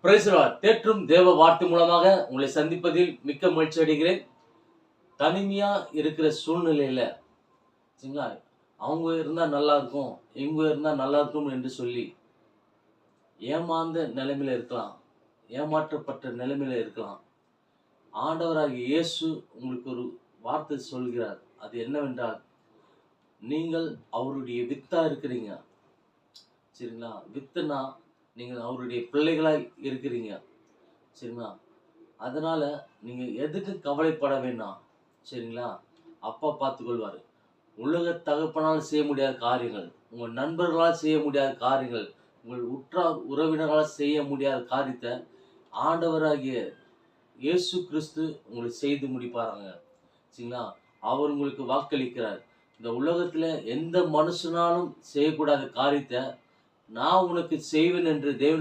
Praise the Lord. தேற்றும் தேவ வார்த்தை மூலமாக உங்களை சந்திப்பதில் மிக்க மகிழ்ச்சி அடைகிறேன். தனிமையா இருக்கிற சூழ்நிலையில சரிங்களா, அவங்க இருந்தா நல்லா இருக்கும், இவங்க இருந்தா நல்லா இருக்கும் என்று சொல்லி ஏமாந்த நிலைமையில இருக்கலாம், ஏமாற்றப்பட்ட நிலைமையில இருக்கலாம். ஆண்டவராகிய இயேசு உங்களுக்கு ஒரு வார்த்தை சொல்கிறார். அது என்னவென்றால், நீங்கள் அவருடைய வித்தா இருக்கிறீங்க. சரிங்களா, வித்துனா நீங்கள் அவருடைய பிள்ளைகளாய் இருக்கிறீங்க. சரிங்களா, அதனால நீங்க எதுக்கு கவலைப்பட வேண்டாம். சரிங்களா, அப்பா பார்த்துக்கொள்வாரு. உலக தகப்பனால் செய்ய முடியாத காரியங்கள், உங்கள் நண்பர்களால் செய்ய முடியாத காரியங்கள், உங்கள் உற்றார் உறவினர்களால் செய்ய முடியாத காரியத்தை ஆண்டவராகிய இயேசு கிறிஸ்து உங்களுக்கு செய்து முடிப்பாராங்க. சரிங்களா, அவர் உங்களுக்கு வாக்களிக்கிறார். இந்த உலகத்துல எந்த மனுஷனாலும் செய்யக்கூடாத காரியத்தை நான் உனக்கு செய்வேன் என்று தேவன்